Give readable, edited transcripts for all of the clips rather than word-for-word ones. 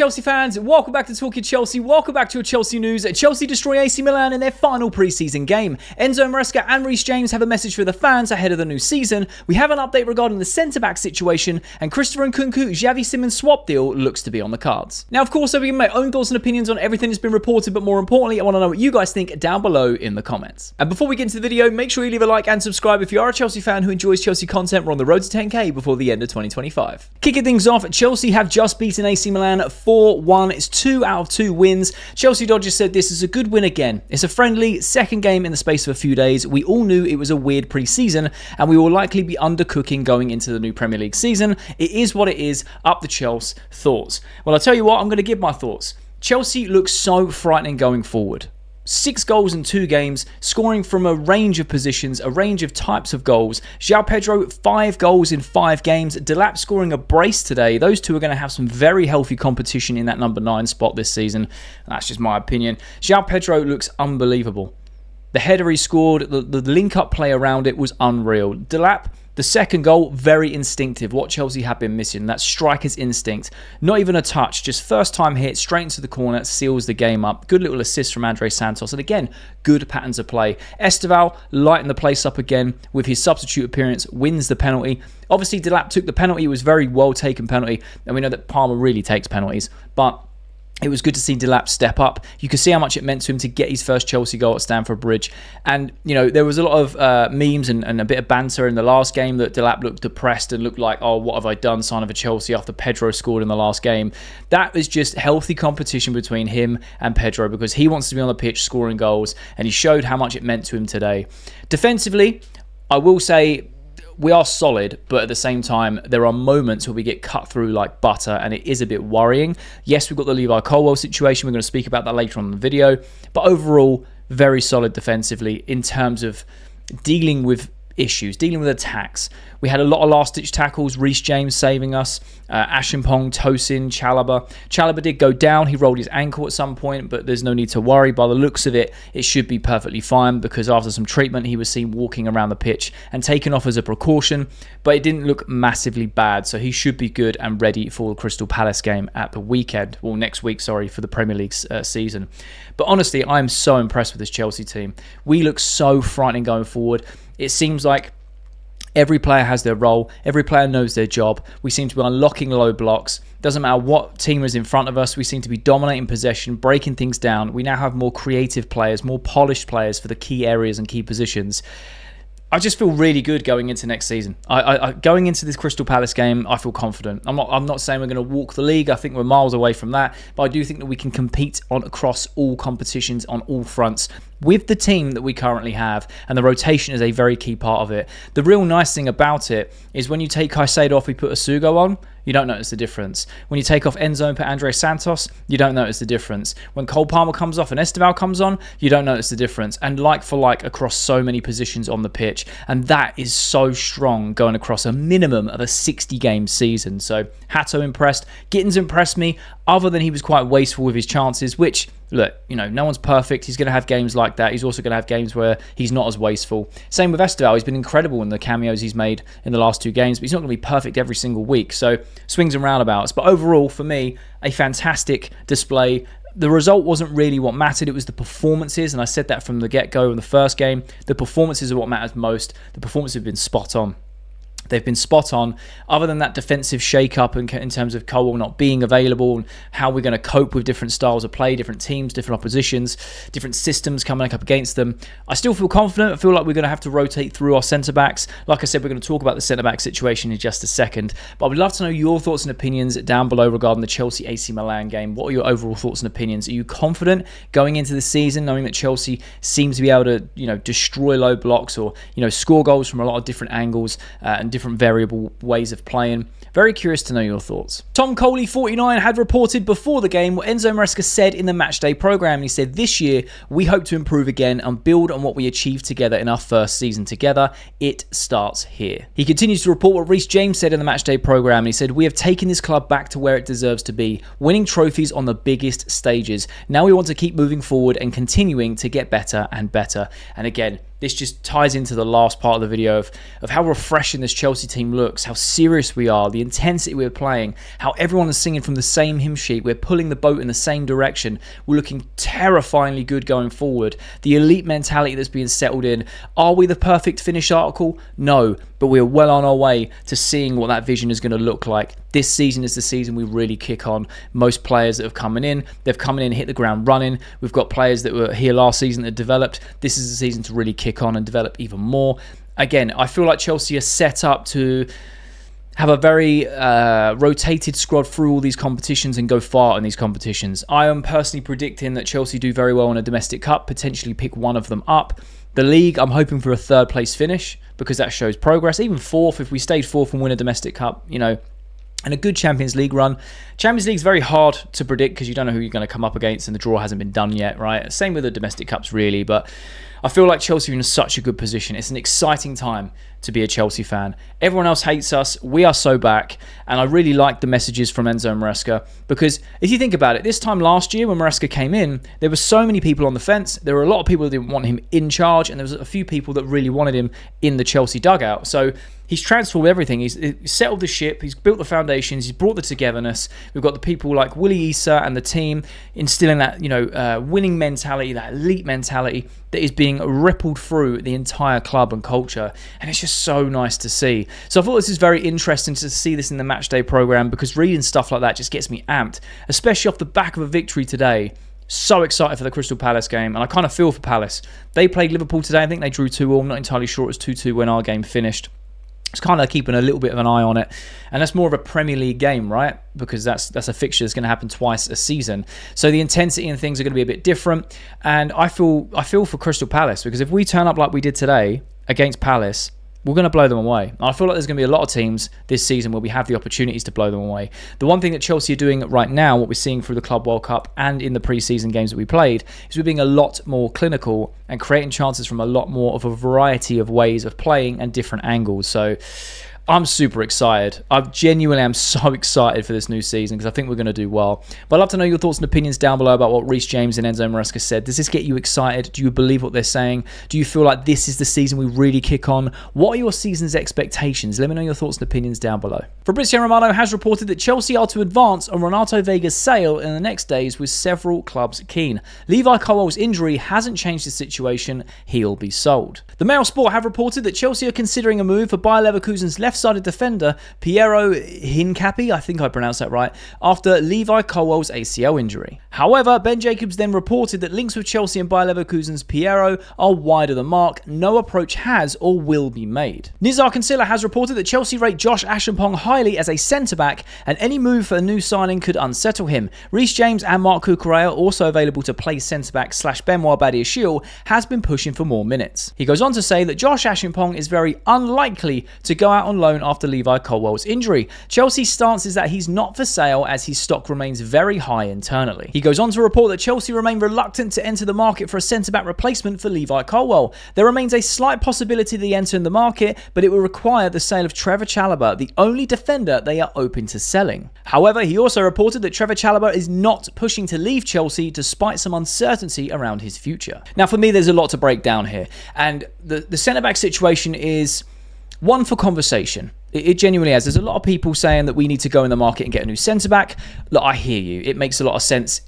Chelsea fans, welcome back to Talking Chelsea. Welcome back to your Chelsea news. Chelsea destroy AC Milan in their final pre-season game. Enzo Maresca and Reece James have a message for the fans ahead of the new season. We have an update regarding the centre-back situation, and Christopher Nkunku Xavi Simons swap deal looks to be on the cards. Now, of course, I'll be giving my own thoughts and opinions on everything that's been reported, but more importantly, I want to know what you guys think down below in the comments. And before we get into the video, make sure you leave a like and subscribe if you are a Chelsea fan who enjoys Chelsea content. We're on the road to 10k before the end of 2025. Kicking things off, Chelsea have just beaten AC Milan 4-1. It's 2 out of 2 wins. Chelsea Dodgers said this is a good win again. It's a friendly second game in the space of a few days. We all knew it was a weird pre-season and we will likely be undercooking going into the new Premier League season. It is what it is. Up the Chelsea. Thoughts? Well, I'll tell you what, I'm going to give my thoughts. Chelsea looks so frightening going forward. 6 goals in 2 games, scoring from a range of positions, a range of types of goals. João Pedro, 5 goals in 5 games. Delap scoring a brace today. Those two are going to have some very healthy competition in that number 9 spot this season. That's just my opinion. João Pedro looks unbelievable. The header he scored, the link-up play around it was unreal. Delap, the second goal, very instinctive. What Chelsea have been missing, that striker's instinct. Not even a touch, just first time hit, straight into the corner, seals the game up. Good little assist from Andre Santos. And again, good patterns of play. Esteval lighting the place up again with his substitute appearance, wins the penalty. Obviously, Delap took the penalty. It was a very well-taken penalty. And we know that Palmer really takes penalties. But it was good to see Delap step up. You could see how much it meant to him to get his first Chelsea goal at Stamford Bridge. And, you know, there was a lot of memes and a bit of banter in the last game that Delap looked depressed and looked like, oh, what have I done, son of a Chelsea, after Pedro scored in the last game. That was just healthy competition between him and Pedro because he wants to be on the pitch scoring goals, and he showed how much it meant to him today. Defensively, I will say, we are solid, but at the same time, there are moments where we get cut through like butter, and it is a bit worrying. Yes, we've got the Levi Colwill situation. We're going to speak about that later on in the video. But overall, very solid defensively in terms of dealing with issues, dealing with attacks. We had a lot of last-ditch tackles. Reece James saving us. Ashimpong, Tosin, Chalobah. Chalobah did go down. He rolled his ankle at some point, but there's no need to worry. By the looks of it, it should be perfectly fine because after some treatment, he was seen walking around the pitch and taken off as a precaution, but it didn't look massively bad, so he should be good and ready for the Crystal Palace game at the weekend. Well, next week, sorry, for the Premier League season. But honestly, I'm so impressed with this Chelsea team. We look so frightening going forward. It seems like every player has their role. Every player knows their job. We seem to be unlocking low blocks. Doesn't matter what team is in front of us. We seem to be dominating possession, breaking things down. We now have more creative players, more polished players for the key areas and key positions. I just feel really good going into next season. Going into this Crystal Palace game, I feel confident. I'm not saying we're going to walk the league. I think we're miles away from that. But I do think that we can compete across all competitions on all fronts with the team that we currently have, and the rotation is a very key part of it. The real nice thing about it is when you take Caicedo off, we put Asugo on, you don't notice the difference. When you take off Enzo and put Andre Santos, you don't notice the difference. When Cole Palmer comes off and Esteval comes on, you don't notice the difference. And like for like across so many positions on the pitch. And that is so strong going across a minimum of a 60-game season. So Hato impressed. Gittins impressed me, other than he was quite wasteful with his chances, which, look, you know, no one's perfect. He's going to have games like that. He's also going to have games where he's not as wasteful. Same with Esteval. He's been incredible in the cameos he's made in the last 2 games, but he's not going to be perfect every single week. So swings and roundabouts. But overall, for me, a fantastic display. The result wasn't really what mattered. It was the performances, and I said that from the get-go in the first game. The performances are what matters most. The performances have been spot on. They've been spot on. Other than that defensive shake-up in terms of Colwill not being available and how we're going to cope with different styles of play, different teams, different oppositions, different systems coming up against them, I still feel confident. I feel like we're going to have to rotate through our centre-backs. Like I said, we're going to talk about the centre-back situation in just a second. But I would love to know your thoughts and opinions down below regarding the Chelsea AC Milan game. What are your overall thoughts and opinions? Are you confident going into the season, knowing that Chelsea seems to be able to, you know, destroy low blocks or, you know, score goals from a lot of different angles and different variable ways of playing? Very curious to know your thoughts. Tom Coley 49 had reported before the game what Enzo Maresca said in the matchday programme. He said, "This year we hope to improve again and build on what we achieved together in our first season together. It starts here." He continues to report what Reece James said in the matchday programme. He said, "We have taken this club back to where it deserves to be, winning trophies on the biggest stages. Now we want to keep moving forward and continuing to get better and better." And again, this just ties into the last part of the video of how refreshing this Chelsea team looks, how serious we are, the intensity we're playing, how everyone is singing from the same hymn sheet, we're pulling the boat in the same direction, we're looking terrifyingly good going forward, the elite mentality that's being settled in. Are we the perfect finished article? No, but we're well on our way to seeing what that vision is going to look like. This season is the season we really kick on. Most players that have come in, they've come in and hit the ground running. We've got players that were here last season that developed. This is the season to really kick on and develop even more. Again, I feel like Chelsea are set up to have a very rotated squad through all these competitions and go far in these competitions. I am personally predicting that Chelsea do very well in a domestic cup, potentially pick one of them up. The league, I'm hoping for a third place finish because that shows progress. Even fourth, if we stayed fourth and win a domestic cup, and a good Champions League run. Champions League's very hard to predict because you don't know who you're going to come up against and the draw hasn't been done yet, right? Same with the domestic cups, really. But I feel like Chelsea are in such a good position. It's an exciting time to be a Chelsea fan. Everyone else hates us. We are so back. And I really like the messages from Enzo Maresca because if you think about it, this time last year when Maresca came in, there were so many people on the fence. There were a lot of people that didn't want him in charge and there was a few people that really wanted him in the Chelsea dugout. So he's transformed everything. He's settled the ship. He's built the foundations. He's brought the togetherness. We've got the people like Willie Issa and the team instilling that, winning mentality, that elite mentality that is being rippled through the entire club and culture. And it's just so nice to see. So I thought this is very interesting to see this in the matchday program because reading stuff like that just gets me amped, especially off the back of a victory today. So excited for the Crystal Palace game, and I kind of feel for Palace. They played Liverpool today. I think they drew 2-2. I'm not entirely sure it was 2-2 when our game finished. It's kind of keeping a little bit of an eye on it. And that's more of a Premier League game, right? Because that's a fixture that's going to happen twice a season. So the intensity and things are going to be a bit different. And I feel for Crystal Palace because if we turn up like we did today against Palace, we're going to blow them away. And I feel like there's going to be a lot of teams this season where we have the opportunities to blow them away. The one thing that Chelsea are doing right now, what we're seeing through the Club World Cup and in the pre-season games that we played, is we're being a lot more clinical and creating chances from a lot more of a variety of ways of playing and different angles. So I'm super excited. I genuinely am so excited for this new season because I think we're going to do well. But I'd love to know your thoughts and opinions down below about what Reece James and Enzo Maresca said. Does this get you excited? Do you believe what they're saying? Do you feel like this is the season we really kick on? What are your season's expectations? Let me know your thoughts and opinions down below. Fabrizio Romano has reported that Chelsea are to advance on Renato Vega's sale in the next days with several clubs keen. Levi Colwell's injury hasn't changed the situation. He'll be sold. The Mail Sport have reported that Chelsea are considering a move for Bayer Leverkusen's left-sided defender Piero Hincapié, I think I pronounced that right, after Levi Colwell's ACL injury. However, Ben Jacobs then reported that links with Chelsea and Bayer Leverkusen's Piero are wide of the mark. No approach has or will be made. Nizar Kansila has reported that Chelsea rate Josh Ashampong highly as a centre-back and any move for a new signing could unsettle him. Reece James and Marc Cucurella, also available to play centre-back / Benoit Badiashile, has been pushing for more minutes. He goes on to say that Josh Ashampong is very unlikely to go out on loan after Levi Colwell's injury. Chelsea's stance is that he's not for sale as his stock remains very high internally. He goes on to report that Chelsea remain reluctant to enter the market for a centre-back replacement for Levi Colwell. There remains a slight possibility they enter in the market, but it will require the sale of Trevor Chalobah, the only defender they are open to selling. However, he also reported that Trevor Chalobah is not pushing to leave Chelsea despite some uncertainty around his future. Now, for me, there's a lot to break down here, and the centre-back situation is one for conversation. It genuinely is. There's a lot of people saying that we need to go in the market and get a new centre-back. Look, I hear you. It makes a lot of sense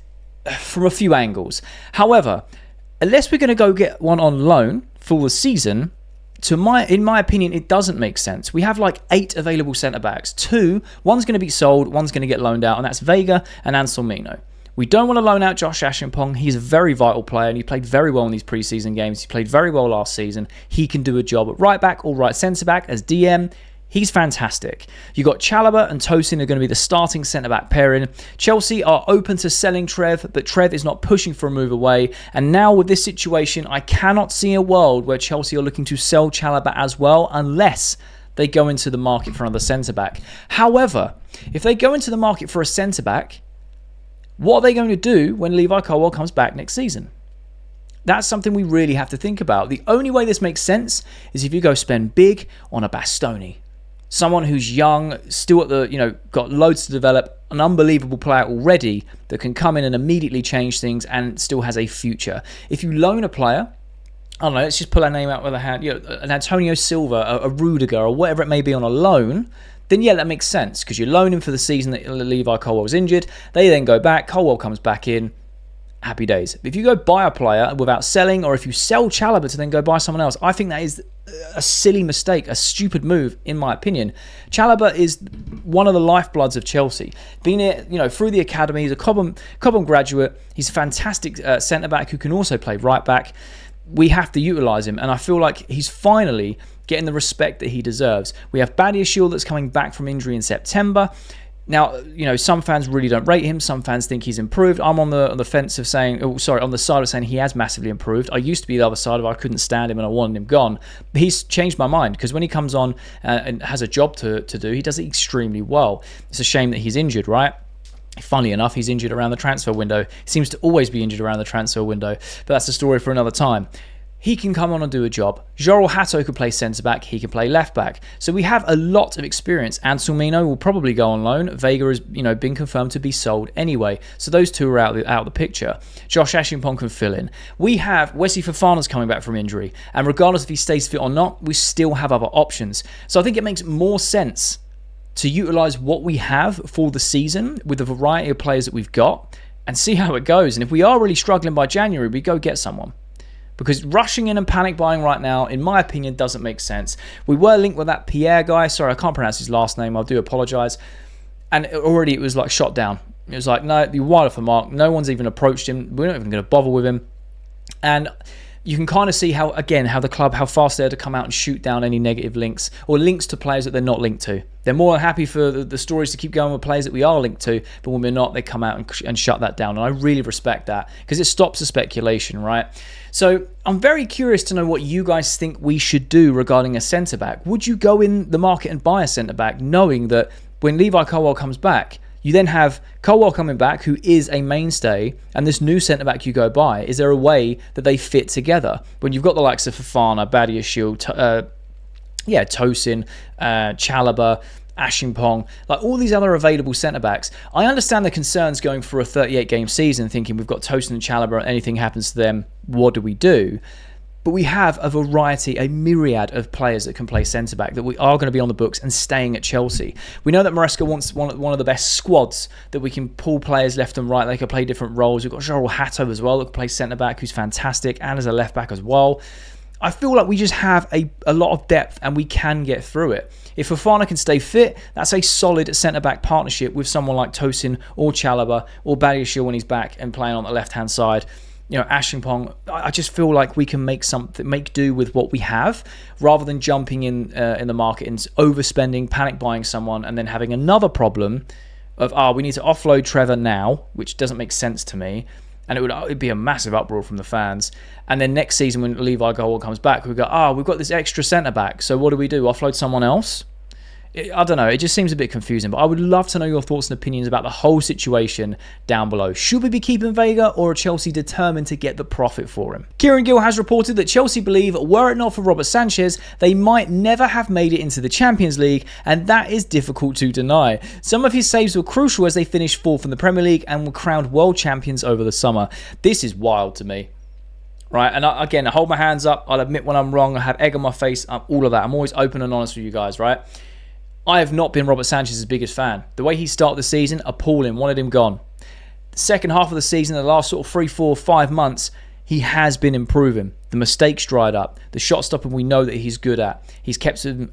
from a few angles. However, unless we're going to go get one on loan for the season, in my opinion, it doesn't make sense. We have like 8 available centre-backs. One's going to be sold, one's going to get loaned out, and that's Vega and Anselmino. We don't want to loan out Josh Ashampong. He's a very vital player and he played very well in these preseason games. He played very well last season. He can do a job at right back or right centre back as DM. He's fantastic. You've got Chalobah and Tosin are going to be the starting centre-back pairing. Chelsea are open to selling Trev, but Trev is not pushing for a move away. And now with this situation, I cannot see a world where Chelsea are looking to sell Chalobah as well unless they go into the market for another centre-back. However, if they go into the market for a centre-back, what are they going to do when Levi Colwell comes back next season? That's something we really have to think about. The only way this makes sense is if you go spend big on a Bastoni. Someone who's young, still at the, got loads to develop, an unbelievable player already that can come in and immediately change things and still has a future. If you loan a player, I don't know, let's just pull our name out with a hand, an Antonio Silva, a Rudiger, or whatever it may be on a loan, then yeah, that makes sense, because you loan him for the season that Levi Colwill was injured. They then go back, Colwill comes back in, happy days. If you go buy a player without selling, or if you sell Chalobah to then go buy someone else, I think that is a silly mistake, a stupid move, in my opinion. Chalobah is one of the lifebloods of Chelsea. Been here, through the academy. He's a Cobham graduate. He's a fantastic centre-back who can also play right-back. We have to utilise him, and I feel like he's finally getting the respect that he deserves. We have Badiashile that's coming back from injury in September. Now, some fans really don't rate him. Some fans think he's improved. I'm on the fence of saying, on the side of saying he has massively improved. I used to be the other side of I couldn't stand him and I wanted him gone. But he's changed my mind, because when he comes on and has a job to do, he does it extremely well. It's a shame that he's injured, right? Funnily enough, he's injured around the transfer window. He seems to always be injured around the transfer window, but that's a story for another time. He can come on and do a job. Jorel Hato can play centre-back. He can play left-back. So we have a lot of experience. Anselmino will probably go on loan. Vega has been confirmed to be sold anyway. So those two are out of the picture. Josh Ashimpong can fill in. We have Wesley Fofana's coming back from injury. And regardless if he stays fit or not, we still have other options. So I think it makes more sense to utilise what we have for the season with the variety of players that we've got and see how it goes. And if we are really struggling by January, we go get someone. Because rushing in and panic buying right now, in my opinion, doesn't make sense. We were linked with that Pierre guy. Sorry, I can't pronounce his last name. I do apologise. And already it was like shot down. It was like, no, you're wide off the mark. No one's even approached him. We're not even going to bother with him. And you can kind of see how the club, how fast they're to come out and shoot down any negative links or links to players that they're not linked to. They're more than happy for the stories to keep going with players that we are linked to, but when we're not, they come out and shut that down. And I really respect that, because it stops the speculation, right? So I'm very curious to know what you guys think we should do regarding a centre-back. Would you go in the market and buy a centre-back, knowing that when Levi Colwill comes back, you then have Colwill coming back, who is a mainstay, and this new centre-back you go buy, is there a way that they fit together? When you've got the likes of Fofana, Badiashile, Tosin, Chalobah, Ashimpong, like all these other available centre-backs. I understand the concerns going for a 38-game season, thinking we've got Tosin and Chalobah, and anything happens to them, what do we do? But we have a variety, a myriad of players that can play centre-back that we are going to be on the books and staying at Chelsea. We know that Maresca wants one of the best squads that we can pull players left and right. They can play different roles. We've got Jorel Hato as well that can play centre-back, who's fantastic, and as a left-back as well. I feel like we just have a lot of depth and we can get through it. If Fofana can stay fit, that's a solid centre-back partnership with someone like Tosin or Chalobah or Badiashile when he's back and playing on the left-hand side. Ashimpong, I just feel like we can make do with what we have, rather than jumping in the market and overspending, panic buying someone, and then having another problem of, we need to offload Trevor now, which doesn't make sense to me. And it'd be a massive uproar from the fans. And then next season when Levi Colwill comes back, we go, we've got this extra centre-back. So what do? Offload someone else? I don't know. It just seems a bit confusing. But I would love to know your thoughts and opinions about the whole situation down below. Should we be keeping Vega, or are Chelsea determined to get the profit for him? Kieran Gill has reported that Chelsea believe, were it not for Robert Sanchez, they might never have made it into the Champions League, and that is difficult to deny. Some of his saves were crucial as they finished fourth in the Premier League and were crowned world champions over the summer. This is wild to me. Right, and again, I hold my hands up. I'll admit when I'm wrong. I have egg on my face. All of that. I'm always open and honest with you guys, right? I have not been Robert Sanchez's biggest fan. The way he started the season, appalling. Wanted him gone. The second half of the season, the last sort of 3, 4, 5 months, he has been improving. The mistakes dried up. The shot stopping we know that he's good at. He's kept some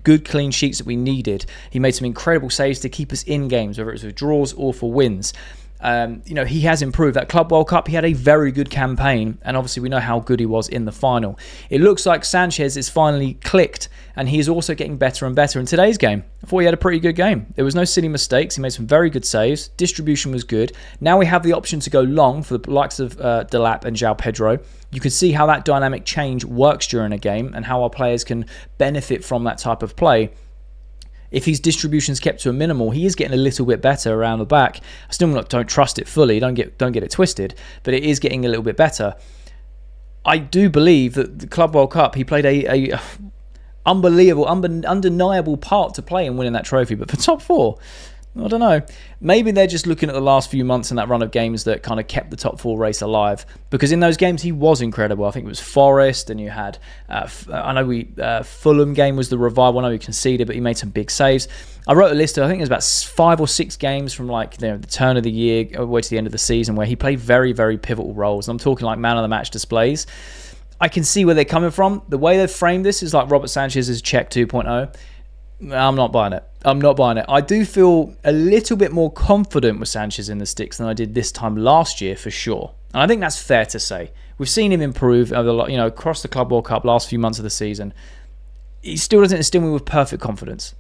good clean sheets that we needed. He made some incredible saves to keep us in games, whether it was with draws or for wins. He has improved. That Club World Cup, he had a very good campaign, and obviously we know how good he was in the final. It looks like Sanchez is finally clicked, and he is also getting better and better in today's game. I thought he had a pretty good game. There was no silly mistakes. He made some very good saves. Distribution was good. Now we have the option to go long for the likes of Delap and João Pedro. You can see how that dynamic change works during a game and how our players can benefit from that type of play. If his distribution's kept to a minimal, he is getting a little bit better around the back. I still don't trust it fully. Don't get it twisted, but it is getting a little bit better. I do believe that the Club World Cup, he played a unbelievable, undeniable part to play in winning that trophy. But for top four, I don't know. Maybe they're just looking at the last few months and that run of games that kind of kept the top 4 race alive. Because in those games, he was incredible. I think it was Forest, and you had, Fulham game was the revival. I know he conceded, but he made some big saves. I wrote a list of, I think it was about 5 or 6 games from the turn of the year all the way to the end of the season where he played very, very pivotal roles. And I'm talking like man of the match displays. I can see where they're coming from. The way they've framed this is like Robert Sanchez's Czech 2.0. I'm not buying it. I do feel a little bit more confident with Sanchez in the sticks than I did this time last year, for sure. And I think that's fair to say. We've seen him improve across the Club World Cup last few months of the season. He still doesn't instill me with perfect confidence.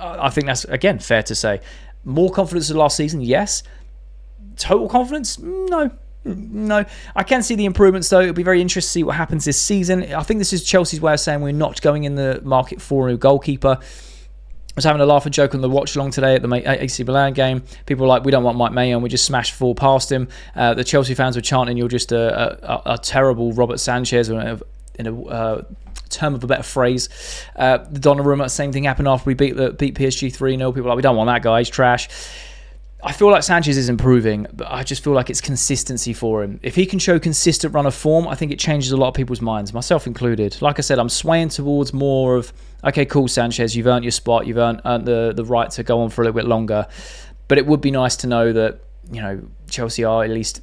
I think that's, again, fair to say. More confidence than last season, yes. Total confidence? No. I can see the improvements, though. It'll be very interesting to see what happens this season. I think this is Chelsea's way of saying we're not going in the market for a new goalkeeper. I was having a laugh and joke on the watch along today at the AC Milan game. People were like, we don't want Mike Maignan, we just smashed 4 past him. The Chelsea fans were chanting, you're just a terrible Robert Sanchez, in a term of a better phrase. The Donnarumma, same thing happened after we beat PSG 3-0. People were like, we don't want that guy, he's trash. I feel like Sanchez is improving, but I just feel like it's consistency for him. If he can show consistent run of form, I think it changes a lot of people's minds, myself included. Like I said, I'm swaying towards more of, okay, cool, Sanchez, you've earned your spot, you've earned the right to go on for a little bit longer. But it would be nice to know that, Chelsea are at least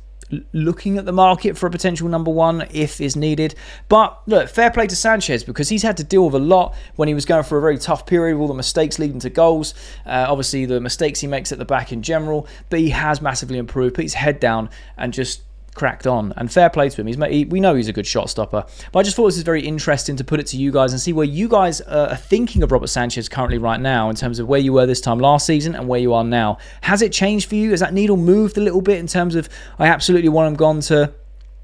looking at the market for a potential number 1 if is needed. But look, fair play to Sanchez, because he's had to deal with a lot when he was going through a very tough period with all the mistakes leading to goals. Obviously the mistakes he makes at the back in general, but he has massively improved, put his head down and just cracked on, and fair play to him. We know he's a good shot stopper, but I just thought this is very interesting to put it to you guys and see where you guys are thinking of Robert Sanchez currently right now in terms of where you were this time last season and where you are now. Has it changed for you? Has that needle moved a little bit in terms of, I absolutely want him gone, to,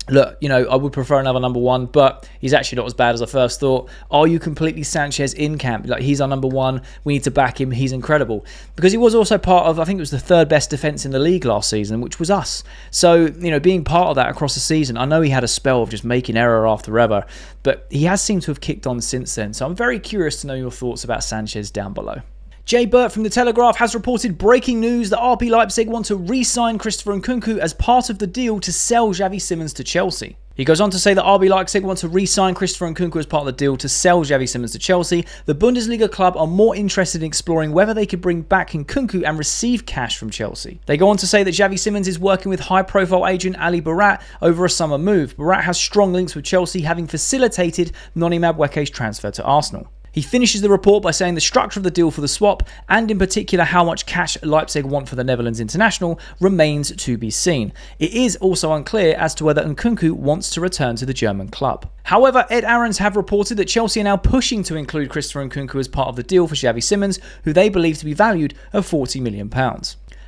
look, I would prefer another number 1, but he's actually not as bad as I first thought? Are you completely Sanchez in camp? Like, he's our number 1, we need to back him, he's incredible. Because he was also part of, I think it was the 3rd best defence in the league last season, which was us. So, being part of that across the season, I know he had a spell of just making error after error, but he has seemed to have kicked on since then. So I'm very curious to know your thoughts about Sanchez down below. Jay Burt from The Telegraph has reported breaking news that RB Leipzig want to re-sign Christopher Nkunku as part of the deal to sell Xavi Simons to Chelsea. He goes on to say that RB Leipzig want to re-sign Christopher Nkunku as part of the deal to sell Xavi Simons to Chelsea. The Bundesliga club are more interested in exploring whether they could bring back Nkunku and receive cash from Chelsea. They go on to say that Xavi Simons is working with high-profile agent Ali Barat over a summer move. Barat has strong links with Chelsea, having facilitated Noni Madueke's transfer to Arsenal. He finishes the report by saying the structure of the deal for the swap, and in particular how much cash Leipzig want for the Netherlands international, remains to be seen. It is also unclear as to whether Nkunku wants to return to the German club. However, Ed Aarons have reported that Chelsea are now pushing to include Christopher Nkunku as part of the deal for Xavi Simons, who they believe to be valued at £40 million.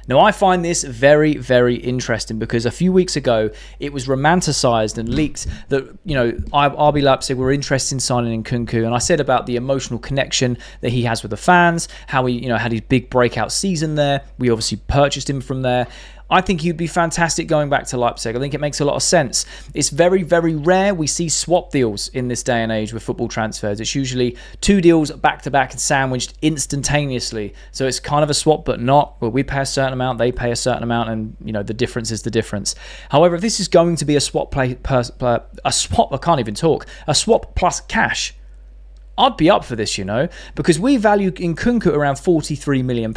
Now, I find this very, very interesting because a few weeks ago, it was romanticised and leaked that, RB Leipzig were interested in signing Nkunku. And I said about the emotional connection that he has with the fans, how he, had his big breakout season there. We obviously purchased him from there. I think he'd be fantastic going back to Leipzig. I think it makes a lot of sense. It's very, very rare we see swap deals in this day and age with football transfers. It's usually 2 deals back-to-back and sandwiched instantaneously. So it's kind of a swap, but not. Well, we pay a certain amount, they pay a certain amount, and the difference is the difference. However, if this is going to be a swap a swap plus cash, I'd be up for this, because we value Nkunku around £43 million.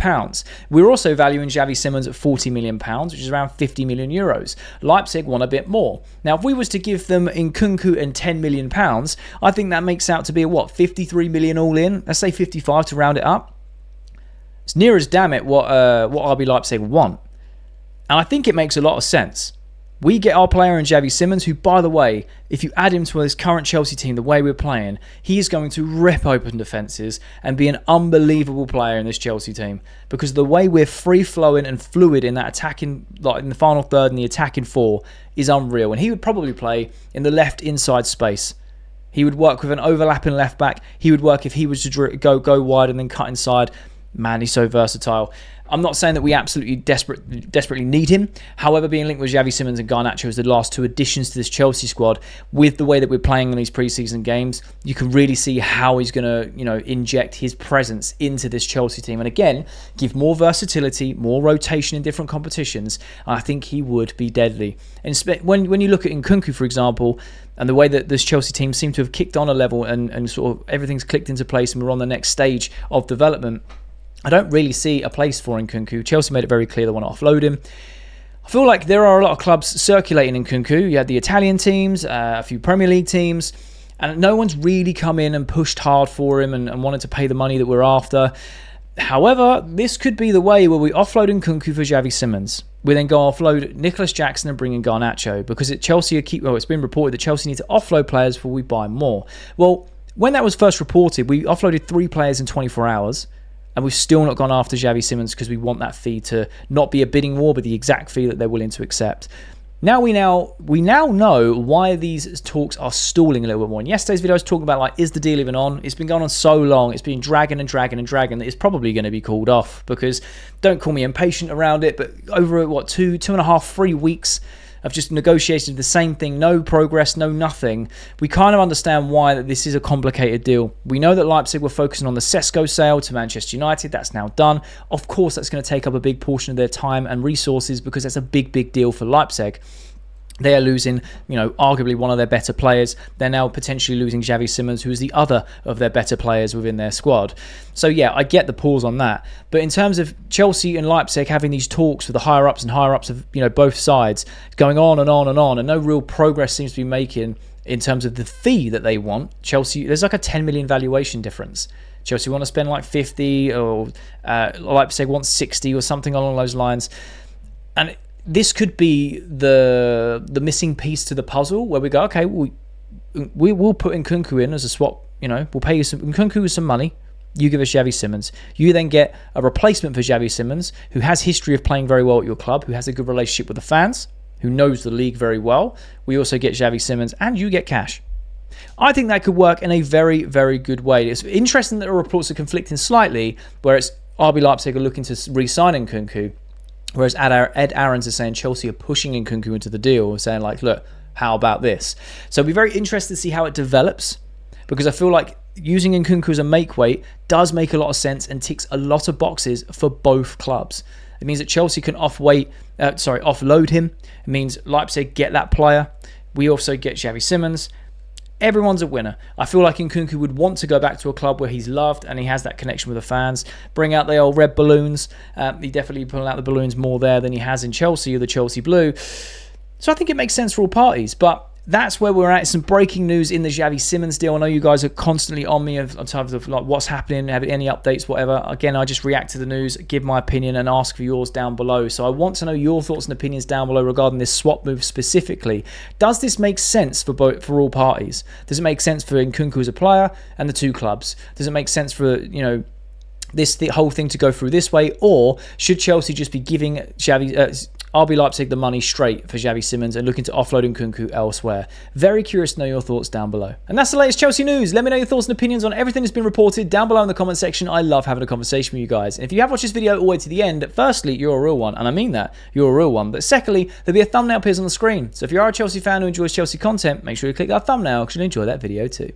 We're also valuing Xavi Simons at £40 million, which is around 50 million euros. Leipzig want a bit more. Now, if we was to give them Nkunku and £10 million, I think that makes out to be 53 million all in. Let's say 55 to round it up. It's near as damn it what RB Leipzig want. And I think it makes a lot of sense. We get our player in Xavi Simons, who, by the way, if you add him to this current Chelsea team, the way we're playing, he is going to rip open defences and be an unbelievable player in this Chelsea team. Because the way we're free-flowing and fluid in that attacking, like in the final third and the attacking 4, is unreal. And he would probably play in the left inside space. He would work with an overlapping left back. He would work if he was to go wide and then cut inside. Man, he's so versatile. I'm not saying that we absolutely desperately need him. However, being linked with Xavi Simons and Garnacho as the last two additions to this Chelsea squad, with the way that we're playing in these preseason games, you can really see how he's going to, inject his presence into this Chelsea team. And again, give more versatility, more rotation in different competitions. I think he would be deadly. And when you look at Nkunku, for example, and the way that this Chelsea team seem to have kicked on a level and sort of everything's clicked into place and we're on the next stage of development, I don't really see a place for Nkunku. Chelsea made it very clear they want to offload him. I feel like there are a lot of clubs circulating Nkunku. You had the Italian teams, a few Premier League teams, and no one's really come in and pushed hard for him and wanted to pay the money that we're after. However, this could be the way where we offload Nkunku for Xavi Simons. We then go offload Nicholas Jackson and bring in Garnacho, because it's been reported that Chelsea need to offload players before we buy more. Well, when that was first reported, we offloaded 3 players in 24 hours. And we've still not gone after Xavi Simons because we want that fee to not be a bidding war, but the exact fee that they're willing to accept. We now know why these talks are stalling a little bit more. In yesterday's video, I was talking about, is the deal even on? It's been going on so long. It's been dragging that it's probably going to be called off, because, don't call me impatient around it, but over, 2.5, 3 weeks of just negotiating the same thing, no progress, no nothing, we kind of understand why that this is a complicated deal. We know that Leipzig were focusing on the Sesko sale to Manchester United. That's now done. Of course, that's going to take up a big portion of their time and resources, because that's a big deal for Leipzig. They are losing, arguably one of their better players. They're now potentially losing Xavi Simons, who is the other of their better players within their squad. So yeah, I get the pause on that. But in terms of Chelsea and Leipzig having these talks with the higher-ups of both sides, going on and on and on, and no real progress seems to be making in terms of the fee that they want. Chelsea, there's like a 10 million valuation difference. Chelsea want to spend like 50, or Leipzig wants 60 or something along those lines. And this could be the missing piece to the puzzle, where we go, okay, we'll put Nkunku in as a swap. We'll pay you Nkunku with some money. You give us Xavi Simons. You then get a replacement for Xavi Simons, who has history of playing very well at your club, who has a good relationship with the fans, who knows the league very well. We also get Xavi Simons, and you get cash. I think that could work in a very, very good way. It's interesting that the reports are conflicting slightly, where it's RB Leipzig are looking to re-sign Nkunku, whereas Ed Aarons is saying Chelsea are pushing Nkunku into the deal, saying look, how about this? So it'll be very interesting to see how it develops, because I feel like using Nkunku as a make weight does make a lot of sense and ticks a lot of boxes for both clubs. It means that Chelsea can offload him. It means Leipzig get that player. We also get Xavi Simons. Everyone's a winner. I feel like Nkunku would want to go back to a club where he's loved and he has that connection with the fans. Bring out the old red balloons. He definitely pulling out the balloons more there than he has in Chelsea or the Chelsea blue. So I think it makes sense for all parties. But that's where we're at. Some breaking news in the Xavi Simons deal. I know you guys are constantly on me in terms of what's happening, have any updates, whatever. Again, I just react to the news, give my opinion, and ask for yours down below. So I want to know your thoughts and opinions down below regarding this swap move specifically. Does this make sense for all parties? Does it make sense for Nkunku as a player and the two clubs? Does it make sense for the whole thing to go through this way, or should Chelsea just be giving RB Leipzig the money straight for Xavi Simons and looking to offload Nkunku elsewhere? Very curious to know your thoughts down below. And that's the latest Chelsea news. Let me know your thoughts and opinions on everything that's been reported down below in the comment section. I love having a conversation with you guys. And if you have watched this video all the way to the end, firstly, you're a real one, and I mean that, you're a real one. But secondly, there'll be a thumbnail appears on the screen. So if you are a Chelsea fan who enjoys Chelsea content, make sure you click that thumbnail because you'll enjoy that video too.